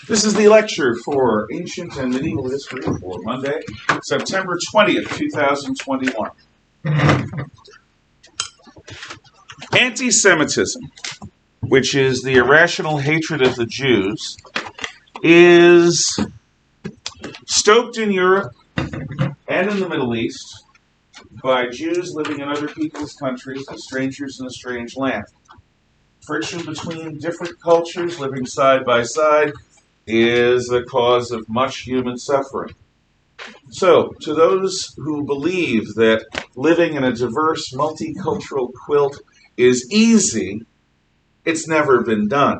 This is the lecture for Ancient and Medieval History for Monday, September 20th, 2021. Antisemitism, which is the irrational hatred of the Jews, is stoked in Europe and in the Middle East by Jews living in other people's countries as strangers in a strange land. Friction between different cultures living side by side is the cause of much human suffering. So, to those who believe that living in a diverse, multicultural quilt is easy, it's never been done.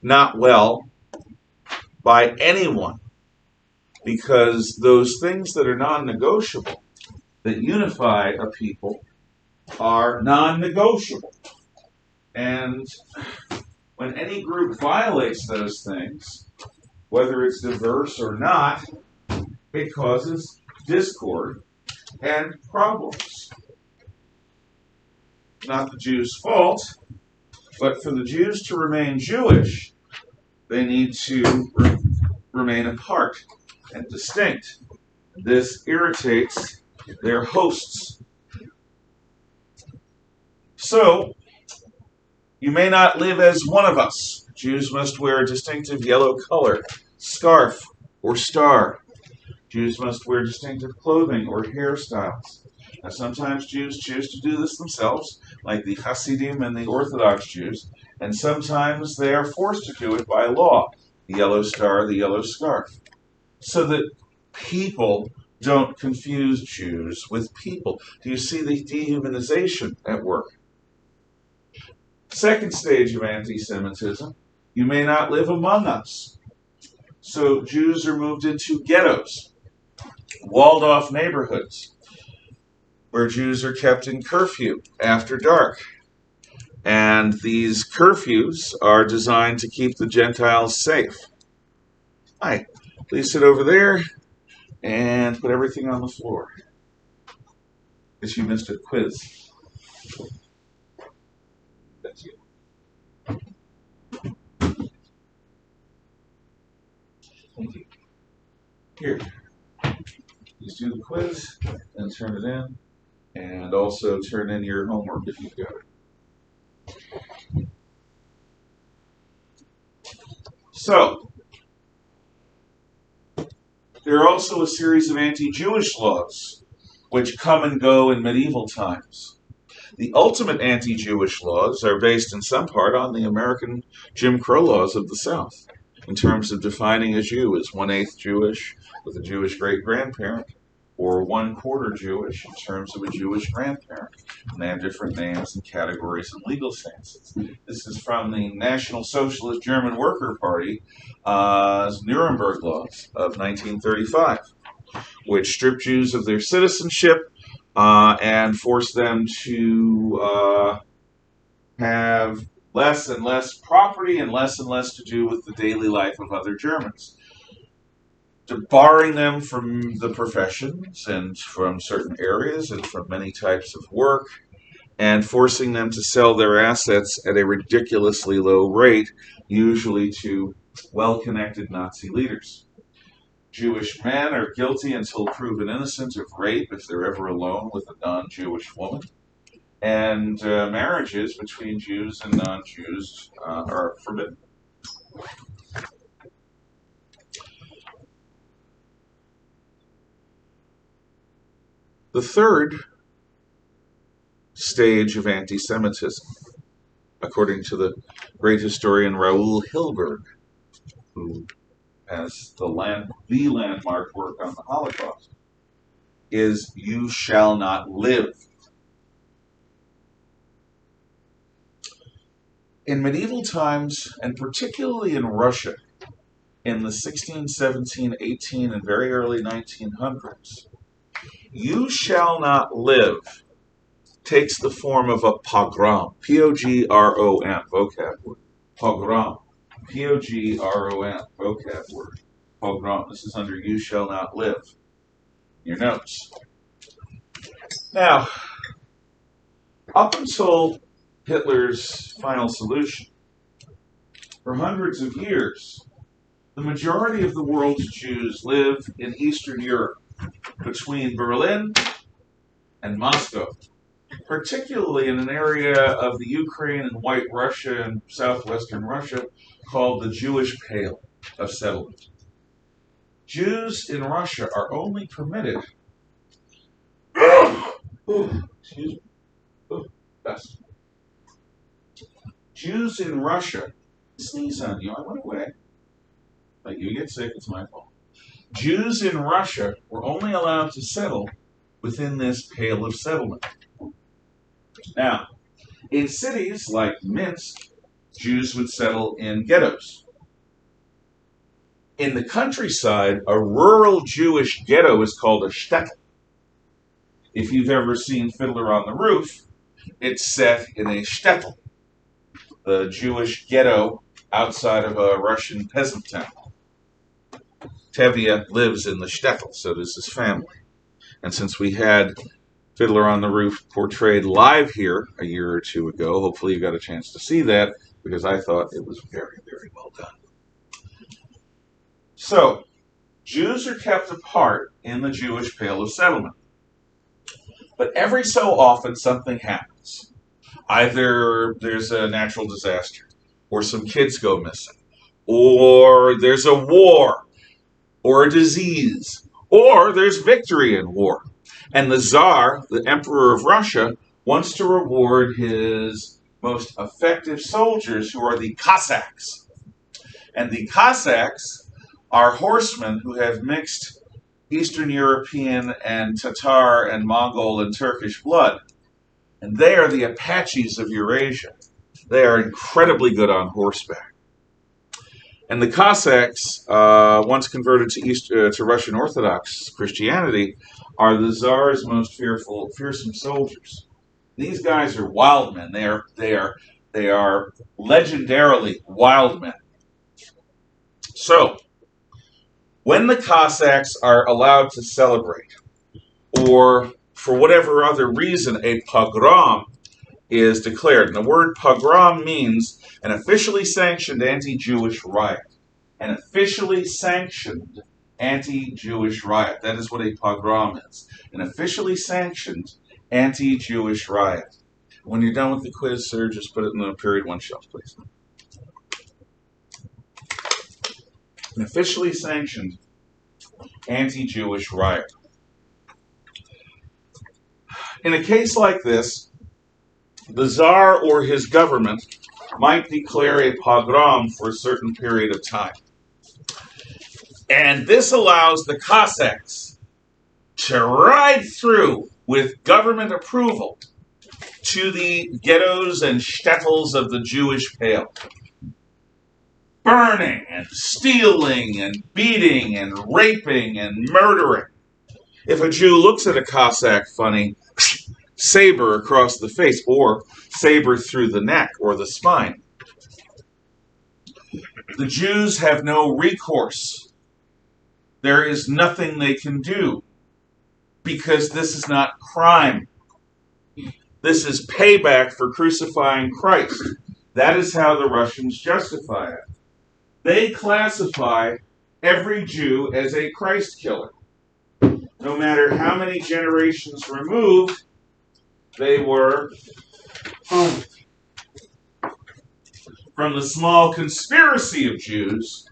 Not well by anyone, because those things that are non-negotiable, that unify a people, are non-negotiable. And when any group violates those things, whether it's diverse or not, it causes discord and problems. Not the Jews' fault, but for the Jews to remain Jewish, they need to remain apart and distinct. This irritates their hosts. So, you may not live as one of us. Jews must wear a distinctive yellow color, scarf, or star. Jews must wear distinctive clothing or hairstyles. Now, sometimes Jews choose to do this themselves, like the Hasidim and the Orthodox Jews, and sometimes they are forced to do it by law, the yellow star, the yellow scarf, so that people don't confuse Jews with people. Do you see the dehumanization at work? Second stage of anti-Semitism, you may not live among us. So Jews are moved into ghettos, walled-off neighborhoods, where Jews are kept in curfew after dark. And these curfews are designed to keep the Gentiles safe. Hi, please sit over there and put everything on the floor. Guess you missed a quiz. That's you. Thank you. Here, please do the quiz and turn it in, and also turn in your homework if you've got it. So, there are also a series of anti-Jewish laws which come and go in medieval times. The ultimate anti-Jewish laws are based in some part on the American Jim Crow laws of the South, in terms of defining a Jew as 1/8 Jewish with a Jewish great-grandparent, or 1/4 Jewish in terms of a Jewish grandparent. And they have different names and categories and legal stances. This is from the National Socialist German Worker Party's Nuremberg laws of 1935, which stripped Jews of their citizenship and forced them to have less and less property and less to do with the daily life of other Germans, barring them from the professions and from certain areas and from many types of work, and forcing them to sell their assets at a ridiculously low rate, usually to well-connected Nazi leaders. Jewish men are guilty until proven innocent of rape if they're ever alone with a non-Jewish woman. And marriages between Jews and non-Jews are forbidden. The third stage of anti-Semitism, according to the great historian Raoul Hilberg, who has the landmark work on the Holocaust, is "you shall not live." In medieval times, and particularly in Russia, in the 16, 17, 18, and very early 1900s, "you shall not live" takes the form of a pogrom, P-O-G-R-O-M, vocab word. Pogrom, P-O-G-R-O-M, vocab word. Pogrom. This is under "you shall not live." Your notes. Now, up until Hitler's final solution, for hundreds of years, the majority of the world's Jews live in Eastern Europe, between Berlin and Moscow, particularly in an area of the Ukraine and White Russia and southwestern Russia called the Jewish Pale of Settlement. Jews in Russia are only permitted excuse me. Yes. Jews in Russia sneeze on you. I went away. Like you get sick, it's my fault. Jews in Russia were only allowed to settle within this Pale of Settlement. Now, in cities like Minsk, Jews would settle in ghettos. In the countryside, a rural Jewish ghetto is called a shtetl. If you've ever seen Fiddler on the Roof, it's set in a shtetl, the Jewish ghetto outside of a Russian peasant town. Tevye lives in the shtetl, so does his family. And since we had Fiddler on the Roof portrayed live here a year or two ago, hopefully you got a chance to see that, because I thought it was very, very well done. So, Jews are kept apart in the Jewish Pale of Settlement. But every so often something happens. Either there's a natural disaster, or some kids go missing, or there's a war, or a disease, or there's victory in war. And the Tsar, the Emperor of Russia, wants to reward his most effective soldiers, who are the Cossacks. And the Cossacks are horsemen who have mixed Eastern European and Tatar and Mongol and Turkish blood. And they are the Apaches of Eurasia. They are incredibly good on horseback. And the Cossacks, once converted to Russian Orthodox Christianity, are the Tsar's most fearsome soldiers. These guys are wild men. They are legendarily wild men. So, when the Cossacks are allowed to celebrate, or for whatever other reason a pogrom is declared, and the word pogrom means an officially sanctioned anti-Jewish riot. An officially sanctioned anti-Jewish riot. That is what a pogrom is. An officially sanctioned anti-Jewish riot. When you're done with the quiz, sir, just put it in the period 1 shelf, please. An officially sanctioned anti-Jewish riot. In a case like this, the Tsar or his government might declare a pogrom for a certain period of time. And this allows the Cossacks to ride through with government approval to the ghettos and shtetls of the Jewish Pale. Burning and stealing and beating and raping and murdering. If a Jew looks at a Cossack funny, saber across the face, or saber through the neck or the spine. The Jews have no recourse. There is nothing they can do, because this is not crime. This is payback for crucifying Christ. That is how the Russians justify it. They classify every Jew as a Christ killer. No matter how many generations removed they were from the small conspiracy of Jews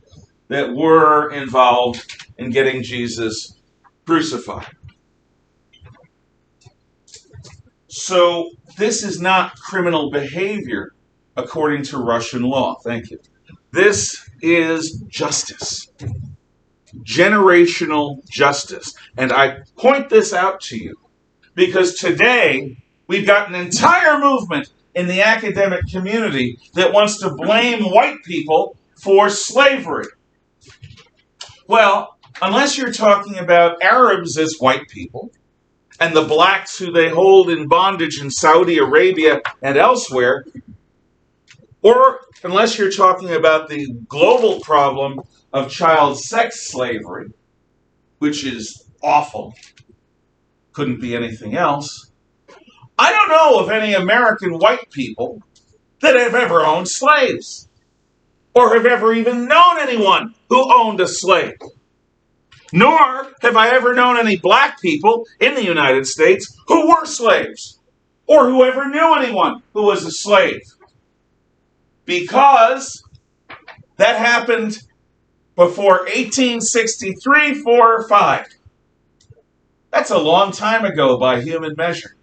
that were involved in getting Jesus crucified. So this is not criminal behavior according to Russian law. Thank you. This is justice. Generational justice. And I point this out to you because today we've got an entire movement in the academic community that wants to blame white people for slavery. Well, unless you're talking about Arabs as white people, and the blacks who they hold in bondage in Saudi Arabia and elsewhere, or unless you're talking about the global problem of child sex slavery, which is awful, couldn't be anything else, I don't know of any American white people that have ever owned slaves, or have ever even known anyone who owned a slave. Nor have I ever known any black people in the United States who were slaves, or who ever knew anyone who was a slave. Because that happened before 1863, 4, or 5. That's a long time ago by human measure.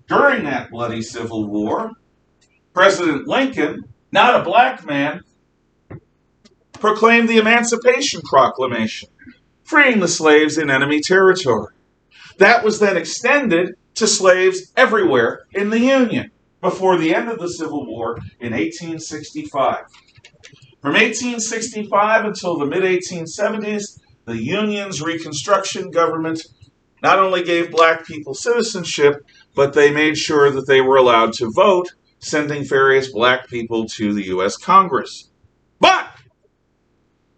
During that bloody Civil War, President Lincoln, not a black man, proclaimed the Emancipation Proclamation, freeing the slaves in enemy territory. That was then extended to slaves everywhere in the Union before the end of the Civil War in 1865. From 1865 until the mid-1870s, the Union's Reconstruction government not only gave black people citizenship, but they made sure that they were allowed to vote, sending various black people to the U.S. Congress. But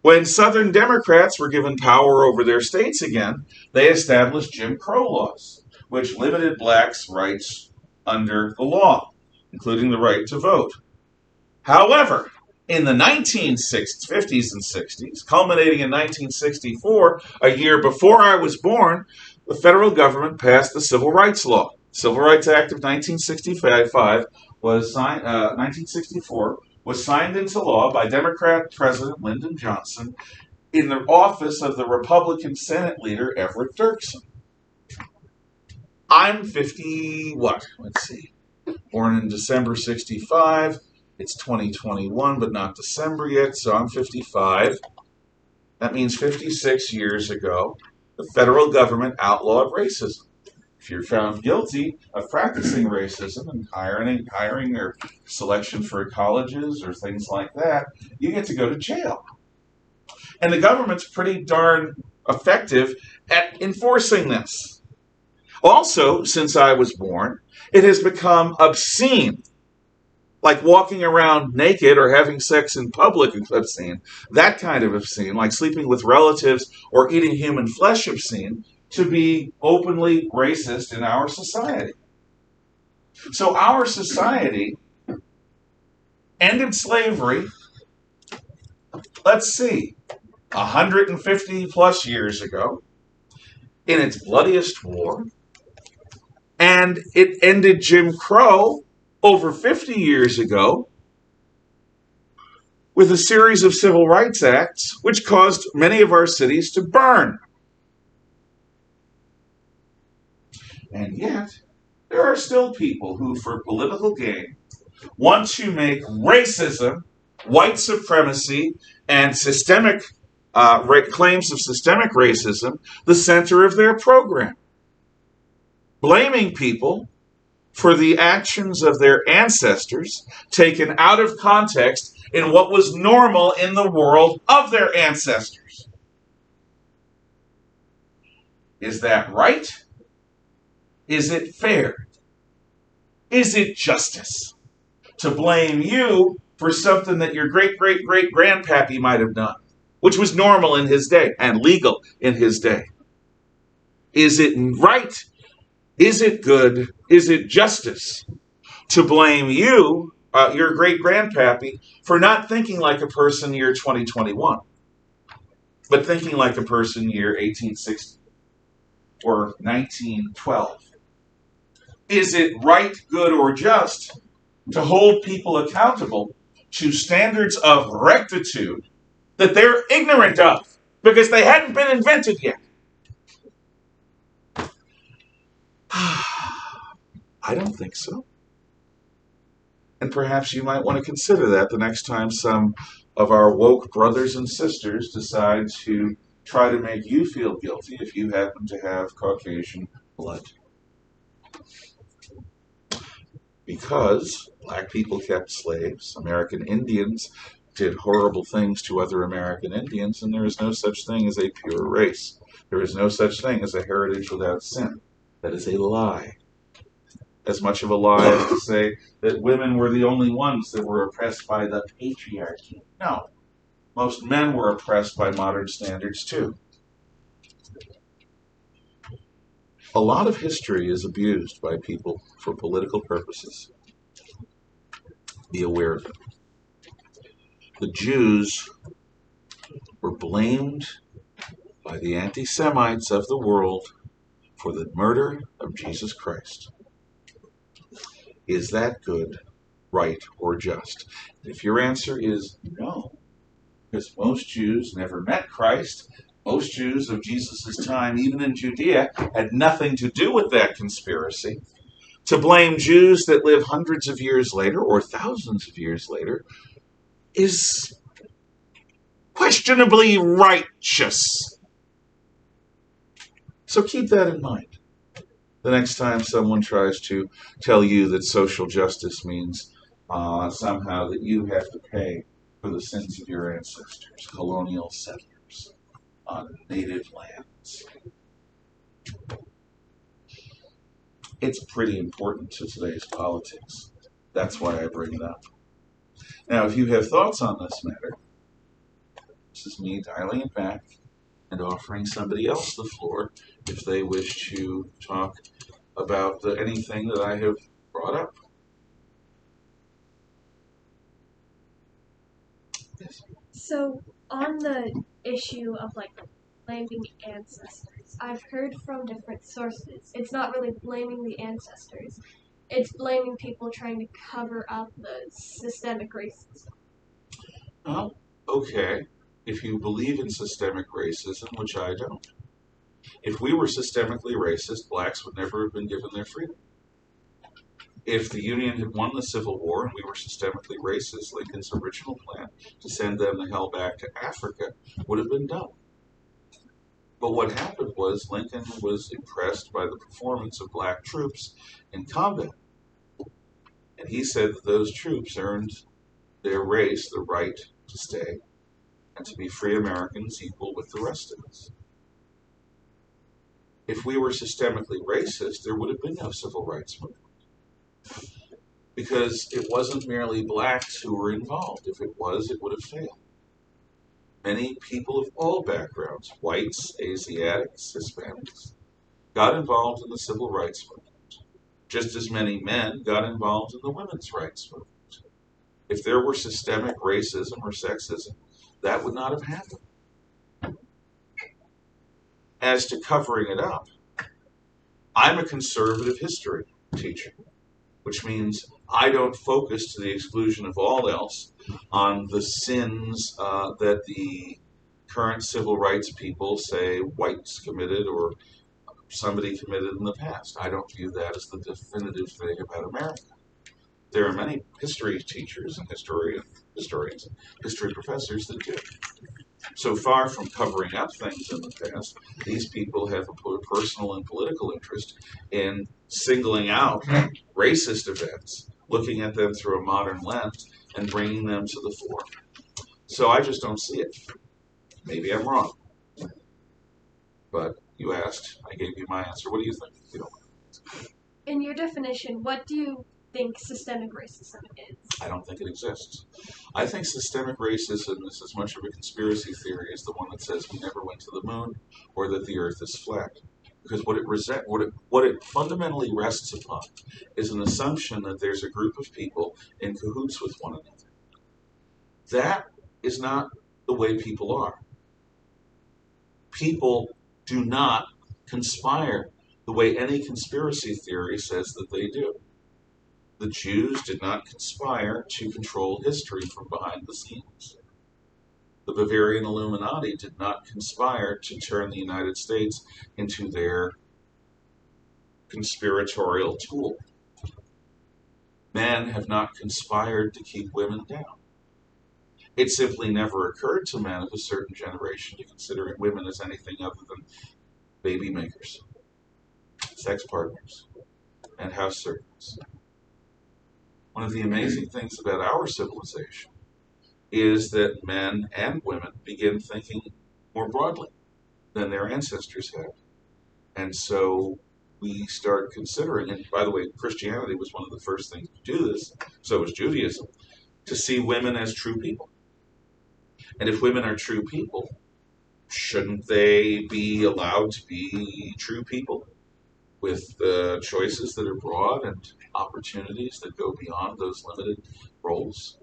when Southern Democrats were given power over their states again, they established Jim Crow laws, which limited blacks' rights under the law, including the right to vote. However, in the 1950s and 60s, culminating in 1964, a year before I was born, the federal government passed the Civil Rights Law. Civil Rights Act of 1965 was signed, 1964 was signed into law by Democrat President Lyndon Johnson in the office of the Republican Senate leader Everett Dirksen. I'm 50, let's see, born in December 65. It's 2021, but not December yet, so I'm 55. That means 56 years ago, the federal government outlawed racism. If you're found guilty of practicing racism and hiring or selection for colleges or things like that, you get to go to jail. And the government's pretty darn effective at enforcing this. Also, since I was born, it has become obscene, like walking around naked or having sex in public obscene, that kind of obscene, like sleeping with relatives or eating human flesh obscene, to be openly racist in our society. So our society ended slavery, let's see, 150 plus years ago, in its bloodiest war, and it ended Jim Crow over 50 years ago with a series of civil rights acts which caused many of our cities to burn. And yet, there are still people who, for political gain, want to make racism, white supremacy, and systemic claims of systemic racism the center of their program, blaming people for the actions of their ancestors taken out of context in what was normal in the world of their ancestors. Is that right? Is it fair? Is it justice to blame you for something that your great-great-great-grandpappy might have done, which was normal in his day and legal in his day? Is it right? Is it good? Is it justice to blame you, your great-grandpappy, for not thinking like a person year 2021, but thinking like a person year 1860 or 1912? Is it right, good, or just to hold people accountable to standards of rectitude that they're ignorant of because they hadn't been invented yet? I don't think so. And perhaps you might want to consider that the next time some of our woke brothers and sisters decide to try to make you feel guilty if you happen to have Caucasian blood. Because black people kept slaves, American Indians did horrible things to other American Indians, and there is no such thing as a pure race. There is no such thing as a heritage without sin. That is a lie. As much of a lie as to say that women were the only ones that were oppressed by the patriarchy. No. Most men were oppressed by modern standards too. A lot of history is abused by people for political purposes. Be aware of it. The Jews were blamed by the anti-Semites of the world for the murder of Jesus Christ. Is that good, right, or just? If your answer is no, because most Jews never met Christ, most Jews of Jesus' time, even in Judea, had nothing to do with that conspiracy. To blame Jews that live hundreds of years later or thousands of years later is questionably righteous. So keep that in mind the next time someone tries to tell you that social justice means somehow that you have to pay for the sins of your ancestors, colonial settlers on native lands. It's pretty important to today's politics. That's why I bring it up. Now, if you have thoughts on this matter, this is me dialing it back and offering somebody else the floor if they wish to talk about anything that I have brought up. Yes. So, on the issue of blaming ancestors, I've heard from different sources. It's not really blaming the ancestors. It's blaming people trying to cover up the systemic racism. Well, okay, if you believe in systemic racism, which I don't. If we were systemically racist, blacks would never have been given their freedom. If the Union had won the Civil War and we were systemically racist, Lincoln's original plan to send them the hell back to Africa would have been done. But what happened was Lincoln was impressed by the performance of black troops in combat. And he said that those troops earned their race the right to stay and to be free Americans equal with the rest of us. If we were systemically racist, there would have been no civil rights movement. Because it wasn't merely blacks who were involved. If it was, it would have failed. Many people of all backgrounds, whites, Asiatics, Hispanics, got involved in the civil rights movement. Just as many men got involved in the women's rights movement. If there were systemic racism or sexism, that would not have happened. As to covering it up, I'm a conservative history teacher, which means I don't focus to the exclusion of all else on the sins that the current civil rights people say whites committed or somebody committed in the past. I don't view that as the definitive thing about America. There are many history teachers and historians and history professors that do. So far from covering up things in the past, these people have a personal and political interest in singling out racist events, looking at them through a modern lens, and bringing them to the fore. So I just don't see it. Maybe I'm wrong. But you asked, I gave you my answer. What do you think? You don't. In your definition, what do you think systemic racism is? I don't think it exists. I think systemic racism is as much of a conspiracy theory as the one that says we never went to the moon or that the earth is flat. Because what it fundamentally rests upon is an assumption that there's a group of people in cahoots with one another. That is not the way people are. People do not conspire the way any conspiracy theory says that they do. The Jews did not conspire to control history from behind the scenes. The Bavarian Illuminati did not conspire to turn the United States into their conspiratorial tool. Men have not conspired to keep women down. It simply never occurred to men of a certain generation to consider women as anything other than baby makers, sex partners, and house servants. One of the amazing things about our civilization is that men and women begin thinking more broadly than their ancestors had. And so we start considering, and by the way, Christianity was one of the first things to do this, so was Judaism, to see women as true people. And if women are true people, shouldn't they be allowed to be true people? with choices that are broad and opportunities that go beyond those limited roles.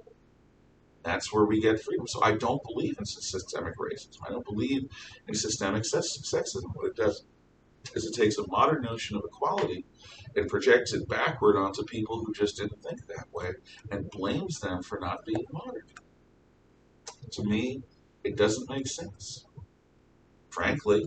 That's where we get freedom. So I don't believe in systemic racism. I don't believe in systemic sexism. What it does is it takes a modern notion of equality and projects it backward onto people who just didn't think that way and blames them for not being modern. To me, it doesn't make sense. Frankly,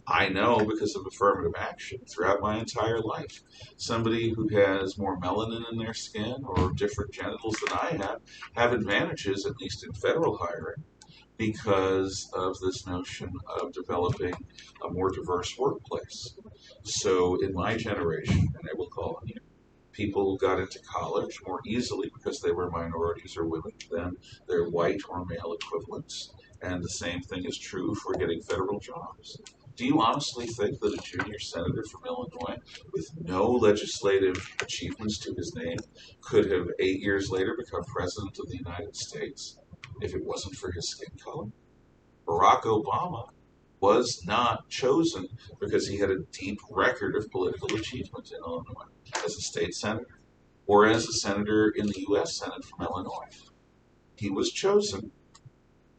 I know because of affirmative action throughout my entire life. Somebody who has more melanin in their skin or different genitals than I have advantages, at least in federal hiring, because of this notion of developing a more diverse workplace. So in my generation, and I will call on you, people got into college more easily because they were minorities or women than their white or male equivalents. And the same thing is true for getting federal jobs. Do you honestly think that a junior senator from Illinois with no legislative achievements to his name could have 8 years later become president of the United States if it wasn't for his skin color? Barack Obama was not chosen because he had a deep record of political achievement in Illinois as a state senator or as a senator in the U.S. Senate from Illinois. He was chosen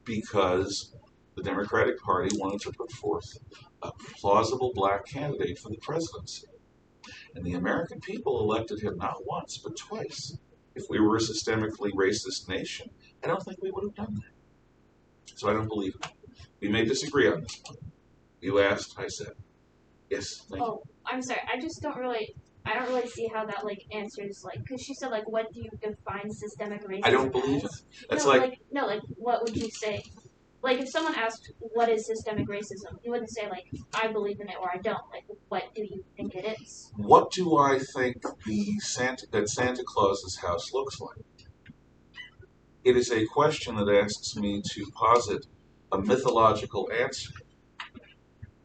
because the Democratic Party wanted to put forth a plausible black candidate for the presidency. And the American people elected him not once, but twice. If we were a systemically racist nation, I don't think we would have done that. So I don't believe it. We may disagree on this one. You asked, I said. Yes, thank you. Oh, I'm sorry. I don't really see how that like answers like because she said like what do you define systemic racism I don't believe as? it. That's like what would you say? Like if someone asked what is systemic racism, you wouldn't say like I believe in it or I don't. Like what do you think it is? what do I think that Santa Claus's house looks like? It is a question that asks me to posit a mythological answer.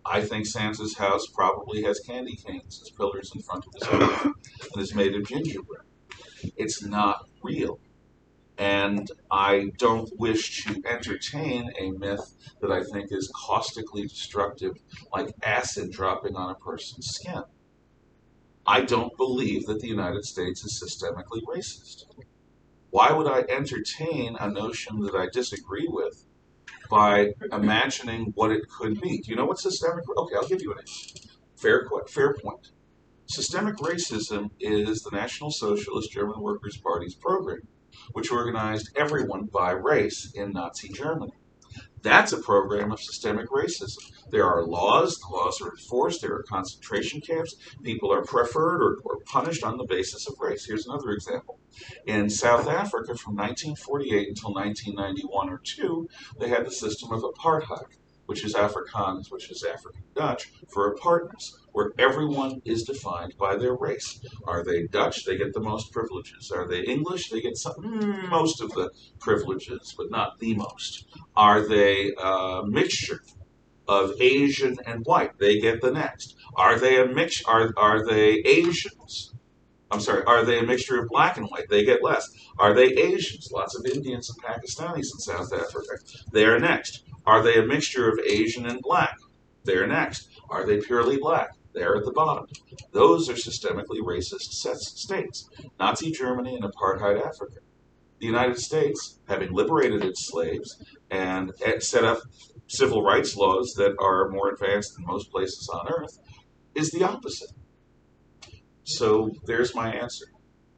I think Santa's house probably has candy canes as pillars in front of his home and is made of gingerbread. It's not real. And I don't wish to entertain a myth that I think is caustically destructive, like acid dropping on a person's skin. I don't believe that the United States is systemically racist. Why would I entertain a notion that I disagree with by imagining what it could be? Do you know what systemic? Okay, I'll give you an answer. Fair point. Systemic racism is the National Socialist German Workers' Party's program, which organized everyone by race in Nazi Germany. That's a program of systemic racism. There are laws, the laws are enforced, there are concentration camps, people are preferred or punished on the basis of race. Here's another example. In South Africa from 1948 until 1991 or 2, they had the system of apartheid, which is Afrikaans, which is African Dutch, for apartness, where everyone is defined by their race. Are they Dutch? They get the most privileges. Are they English? They get most of the privileges, but not the most. Are they a mixture of Asian and white? They get the next. Are they a mix? Are they Asians? I'm sorry, are they a mixture of black and white? They get less. Are they Asians? Lots of Indians and Pakistanis in South Africa. They are next. Are they a mixture of Asian and black? They are next. Are they purely black? They're at the bottom. Those are systemically racist states. Nazi Germany and apartheid Africa. The United States, having liberated its slaves and set up civil rights laws that are more advanced than most places on earth, is the opposite. So there's my answer.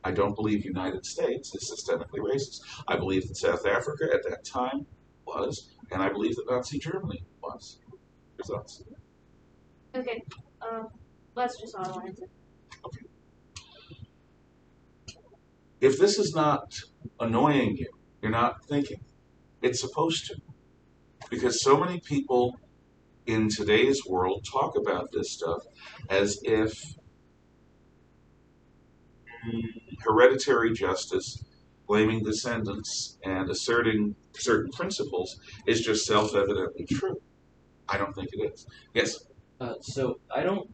I don't believe United States is systemically racist. I believe that South Africa at that time was, and I believe that Nazi Germany was. Your thoughts? Okay, that's just all I wanted to. Okay. If this is not annoying you, you're not thinking. It's supposed to. Because so many people in today's world talk about this stuff as if hereditary justice, blaming descendants, and asserting certain principles is just self-evidently true. I don't think it is. Yes? So I don't.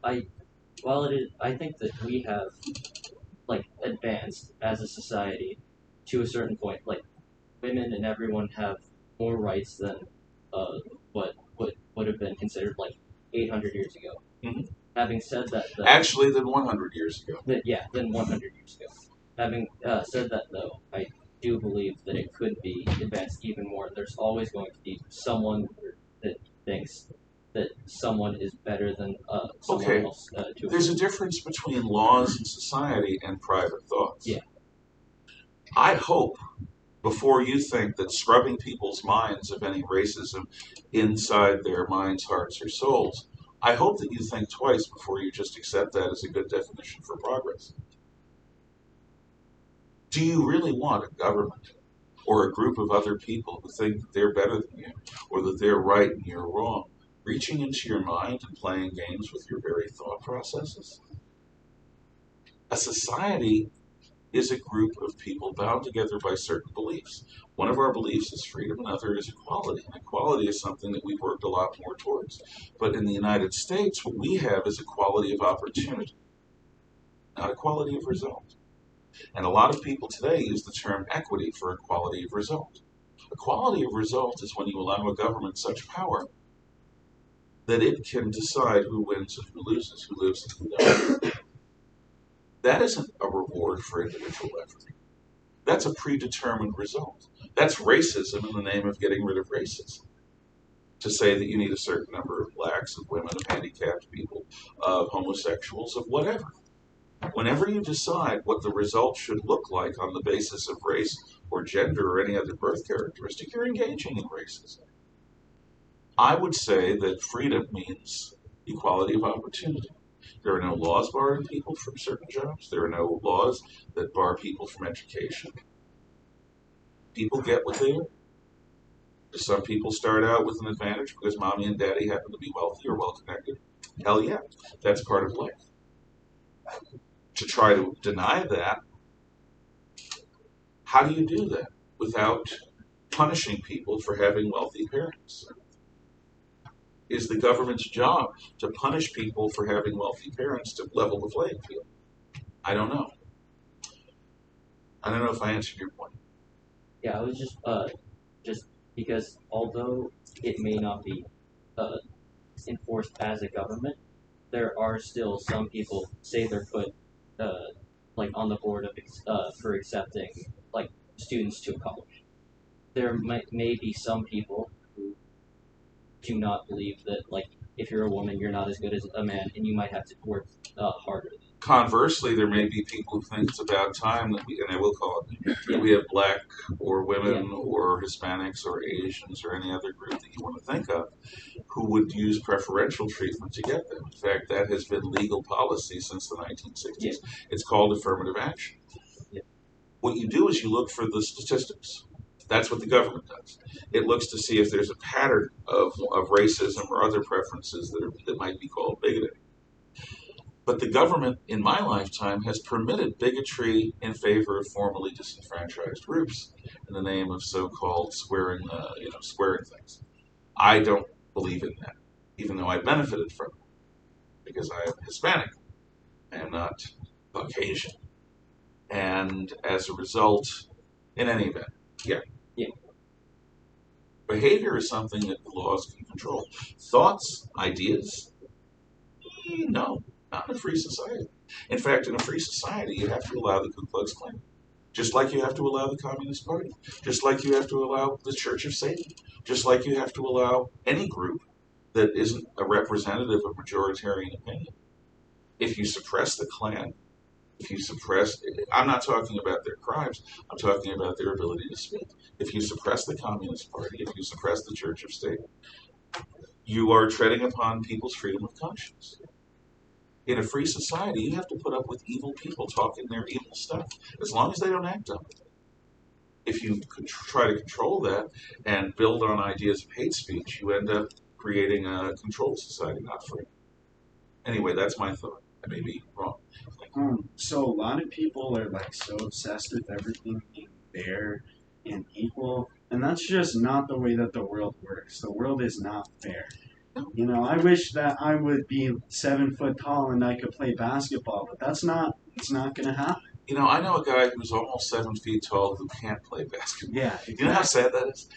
I while it is, I think that we have like advanced as a society to a certain point. Like women and everyone have more rights than what would have been considered like 800 years ago. Mhm. Having said that, though, Actually, than 100 years ago. than 100 years ago. Having said that, though, I do believe that it could be advanced even more. There's always going to be someone that thinks that someone is better than someone Okay. else. There's a difference between laws in society and private thoughts. Yeah. I hope, before you think that scrubbing people's minds of any racism inside their minds, hearts, or souls, I hope that you think twice before you just accept that as a good definition for progress. Do you really want a government or a group of other people who think that they're better than you or that they're right and you're wrong, reaching into your mind and playing games with your very thought processes? A society is a group of people bound together by certain beliefs. One of our beliefs is freedom, another is equality. And equality is something that we've worked a lot more towards. But in the United States, what we have is equality of opportunity, not equality of result. And a lot of people today use the term equity for equality of result. Equality of result is when you allow a government such power that it can decide who wins and who loses, who lives and who dies. That isn't a reward for individual effort. That's a predetermined result. That's racism in the name of getting rid of racism. To say that you need a certain number of blacks, of women, of handicapped people, of homosexuals, of whatever. Whenever you decide what the result should look like on the basis of race or gender or any other birth characteristic, you're engaging in racism. I would say that freedom means equality of opportunity. There are no laws barring people from certain jobs. There are no laws that bar people from education. People get what they are. Do some people start out with an advantage because mommy and daddy happen to be wealthy or well-connected? Hell yeah, that's part of life. To try to deny that, how do you do that without punishing people for having wealthy parents? Is the government's job to punish people for having wealthy parents to level the playing field? I don't know. I don't know if I answered your point. Yeah, I was just because although it may not be enforced as a government, there are still some people say they're put like on the board of for accepting like students to college. There may be some people who do not believe that like if you're a woman you're not as good as a man and you might have to work harder. Conversely, there may be people who think it's about time that we, and I will call it, that we have black or women or Hispanics or Asians or any other group that you want to think of who would use preferential treatment to get them. In fact, that has been legal policy since the 1960s. Yeah. It's called affirmative action. Yeah. What you do is you look for the statistics. That's what the government does. It looks to see if there's a pattern of racism or other preferences that might be called bigoted. But the government, in my lifetime, has permitted bigotry in favor of formerly disenfranchised groups in the name of so-called squaring things. I don't believe in that, even though I benefited from it, because I am Hispanic. I am not Caucasian. And as a result, in any event, yeah. Behavior is something that the laws can control. Thoughts, ideas, no, not in a free society. In fact, in a free society, you have to allow the Ku Klux Klan, just like you have to allow the Communist Party, just like you have to allow the Church of Satan, just like you have to allow any group that isn't a representative of majoritarian opinion. If you suppress the Klan, I'm not talking about their crimes, I'm talking about their ability to speak. If you suppress the Communist Party, if you suppress the Church of Satan, you are treading upon people's freedom of conscience. In a free society, you have to put up with evil people talking their evil stuff, as long as they don't act on it. If you try to control that and build on ideas of hate speech, you end up creating a controlled society, not free. Anyway, that's my thought. I may be wrong. So a lot of people are like so obsessed with everything being fair and equal, and that's just not the way that the world works. The world is not fair. You know, I wish that I would be 7 foot tall and I could play basketball, but it's not going to happen. You know, I know a guy who's almost 7 feet tall who can't play basketball. Yeah, You know how sad that is?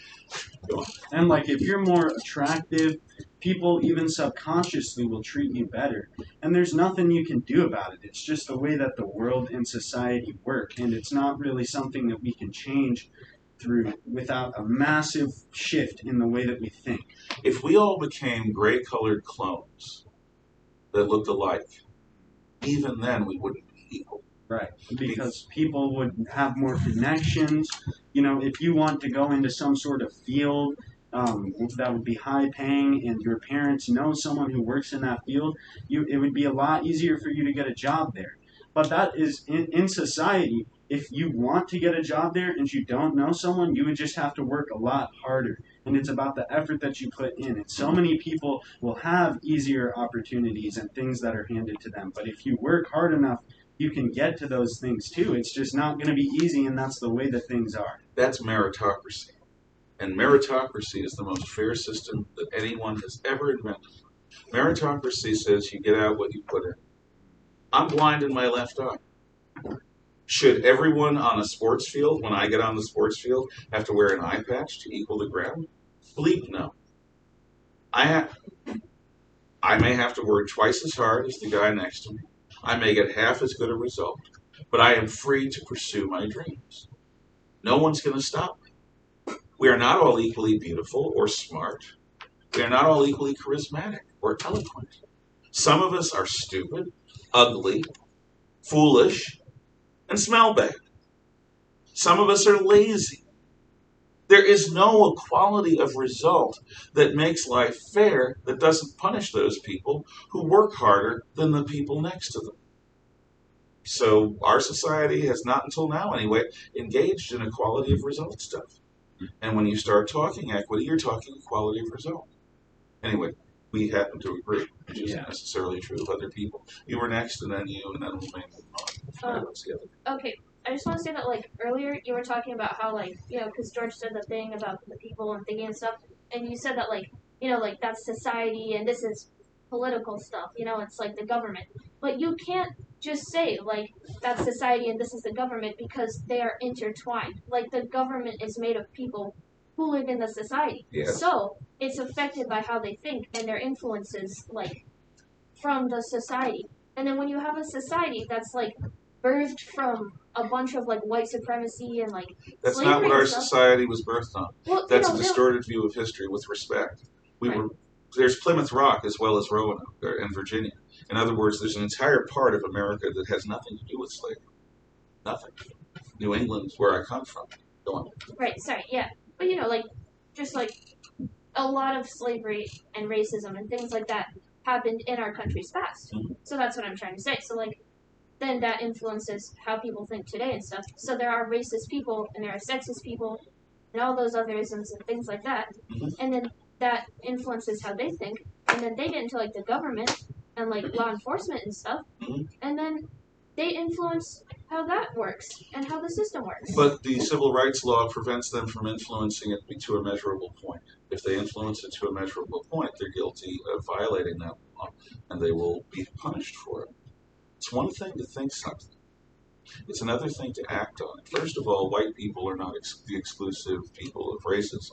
and like if you're more attractive, people even subconsciously will treat you better. And there's nothing you can do about it. It's just the way that the world and society work, and it's not really something that we can change through without a massive shift in the way that we think. If we all became gray-colored clones that looked alike, even then we wouldn't be equal. Right. Because people would have more connections. You know, if you want to go into some sort of field that would be high paying and your parents know someone who works in that field, it would be a lot easier for you to get a job there. But that is in society. If you want to get a job there and you don't know someone, you would just have to work a lot harder. And it's about the effort that you put in. And so many people will have easier opportunities and things that are handed to them. But if you work hard enough, you can get to those things too. It's just not going to be easy, and that's the way that things are. That's meritocracy. And meritocracy is the most fair system that anyone has ever invented. Meritocracy says you get out what you put in. I'm blind in my left eye. Should everyone on a sports field, when I get on the sports field, have to wear an eye patch to equal the ground? Bleep no. I may have to work twice as hard as the guy next to me. I may get half as good a result, but I am free to pursue my dreams. No one's going to stop me. We are not all equally beautiful or smart. We are not all equally charismatic or eloquent. Some of us are stupid, ugly, foolish, and smell bad. Some of us are lazy. There is no equality of result that makes life fair that doesn't punish those people who work harder than the people next to them. So our society has not until now anyway engaged in equality of result stuff. And when you start talking equity, you're talking equality of result. Anyway, we happen to agree, which isn't necessarily true of other people. You were next, and then you, and then we may move on. What's the other? Okay, I just want to say that, like, earlier you were talking about how, like, you know, because George said the thing about the people and thinking and stuff, and you said that, like, you know, like, that's society and this is political stuff, you know, it's like the government. But you can't just say, like, that's society and this is the government because they are intertwined. Like, the government is made of people who live in the society. Yes. So, it's affected by how they think and their influences, like, from the society. And then when you have a society that's, like, birthed from a bunch of, like, white supremacy and, like, That's slavery not what and our stuff. society was birthed on. Well, That's you know, a distorted view of history with respect. Right. There's Plymouth Rock as well as Roanoke and Virginia. In other words, there's an entire part of America that has nothing to do with slavery. Nothing. New England is where I come from. Go on. Right, sorry, yeah. But, you know, like, just, like, a lot of slavery and racism and things like that happened in our country's past. Mm-hmm. So that's what I'm trying to say. So, like, then that influences how people think today and stuff. So there are racist people and there are sexist people and all those other isms and things like that. Mm-hmm. And then that influences how they think. And then they get into, like, the government and, like, law enforcement and stuff. Mm-hmm. And then they influence how that works and how the system works. But the civil rights law prevents them from influencing it to a measurable point. If they influence it to a measurable point, they're guilty of violating that law, and they will be punished for it. It's one thing to think something. It's another thing to act on it. First of all, white people are not the exclusive people of racism.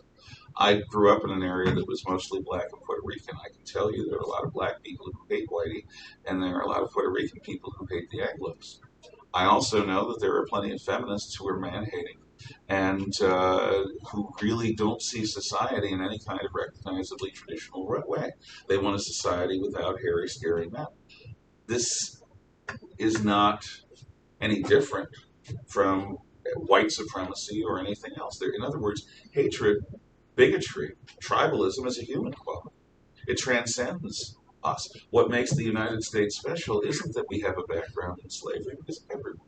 I grew up in an area that was mostly black and Puerto Rican. I can tell you there are a lot of black people who hate whitey, and there are a lot of Puerto Rican people who hate the Anglos. I also know that there are plenty of feminists who are man-hating and who really don't see society in any kind of recognizably traditional way. They want a society without hairy, scary men. This is not any different from white supremacy or anything else. In other words, hatred, bigotry, tribalism is a human quality. It transcends us. What makes the United States special isn't that we have a background in slavery, because everyone,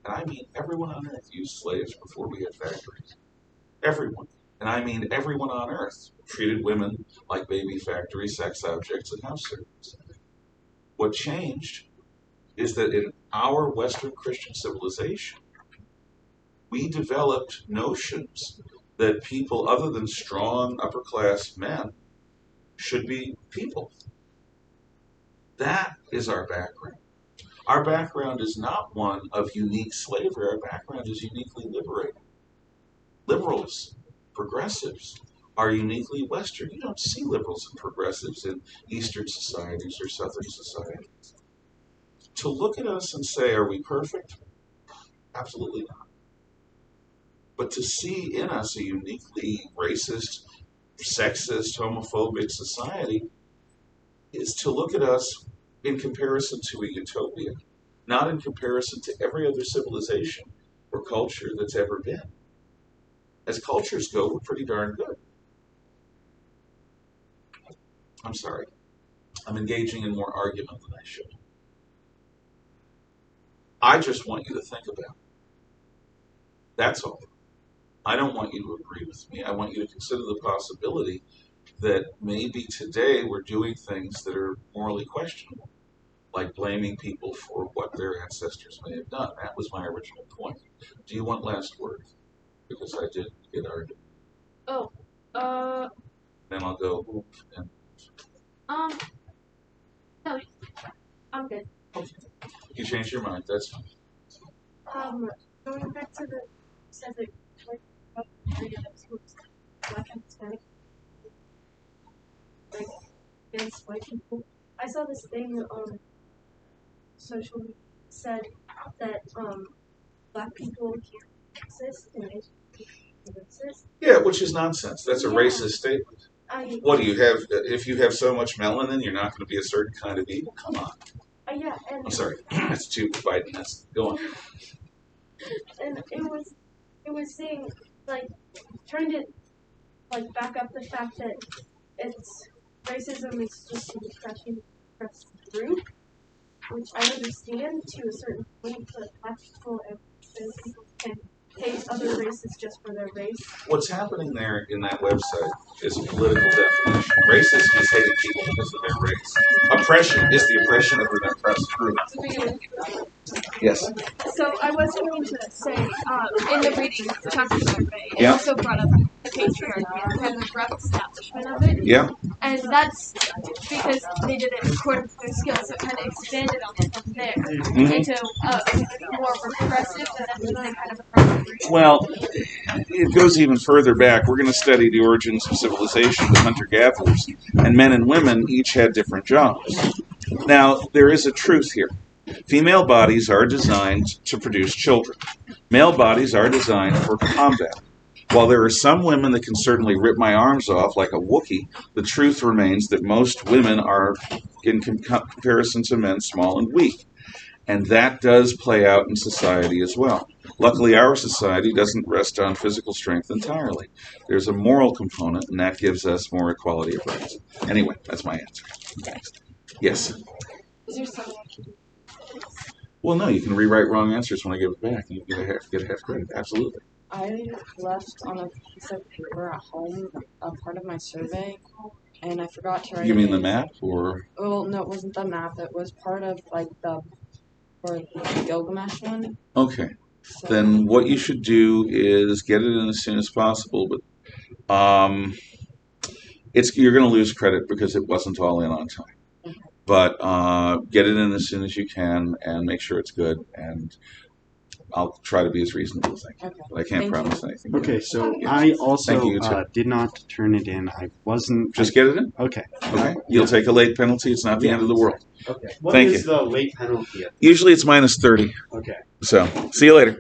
and I mean everyone on earth, used slaves before we had factories. Everyone, and I mean everyone on earth, treated women like baby factory sex objects and house servants. What changed is that in our Western Christian civilization, we developed notions that people other than strong upper-class men should be people. That is our background. Our background is not one of unique slavery. Our background is uniquely liberating. Liberals, progressives, are uniquely Western. You don't see liberals and progressives in Eastern societies or Southern societies. To look at us and say, are we perfect? Absolutely not. But to see in us a uniquely racist, sexist, homophobic society is to look at us in comparison to a utopia, not in comparison to every other civilization or culture that's ever been. As cultures go, we're pretty darn good. I'm sorry. I'm engaging in more argument than I should. I just want you to think about it. That's all. I don't want you to agree with me. I want you to consider the possibility that maybe today we're doing things that are morally questionable, like blaming people for what their ancestors may have done. That was my original point. Do you want last word? Because I did get argued. Oh, Then I'll go. And, no, I'm good. you change your mind. That's fine. Going back to the said that Black and Hispanic, like against white people. I saw this thing on social media said that Black people can't exist and Asian people can't exist. Yeah, which is nonsense. That's a racist statement. What do you have? If you have so much melanin, you're not going to be a certain kind of evil. Come on. Yeah, and I'm sorry. That's too Biden. Go on. and it was saying like trying to like back up the fact that it's racism is just an oppressed group, which I understand to a certain point, but Black people and people can hate other races just for their race. What's happening there in that website is a political definition. Racism is hating people because of their race. Oppression is the oppression of an oppressed group. Yes. So I was going to say, in the reading chapter survey, it Yeah. also brought up the patriarchy and the rough establishment of it. Yeah. And that's because they did it according to their skills, so it kind of expanded on it from there into more repressive and then kind of oppressive. Well, it goes even further back. We're going to study the origins of civilization with hunter-gatherers, and men and women each had different jobs. Now, there is a truth here. Female bodies are designed to produce children. Male bodies are designed for combat. While there are some women that can certainly rip my arms off like a Wookiee, the truth remains that most women are, in comparison to men, small and weak. And that does play out in society as well. Luckily, our society doesn't rest on physical strength entirely. There's a moral component, and that gives us more equality of rights. Anyway, that's my answer. Thanks. Yes? Is there something I can do? Well, no, you can rewrite wrong answers when I give it back, and you get a half credit. Absolutely. I left on a piece of paper at home a part of my survey, and I forgot to write. You mean the map, or? Well, no, it wasn't the map. It was part of like the Gilgamesh one. Okay. So, Then what you should do is get it in as soon as possible, but you're going to lose credit because it wasn't all in on time. Okay. But get it in as soon as you can and make sure it's good, and I'll try to be as reasonable as I can. Okay. But I can't Thank promise you. anything. Okay, so I also Thank you, too. did not turn it in. I wasn't. Just get it in. Okay. Okay. You'll take a late penalty. It's not the end of the world. Okay. What Thank is you. the late penalty? Usually it's -30. Okay. So see you later.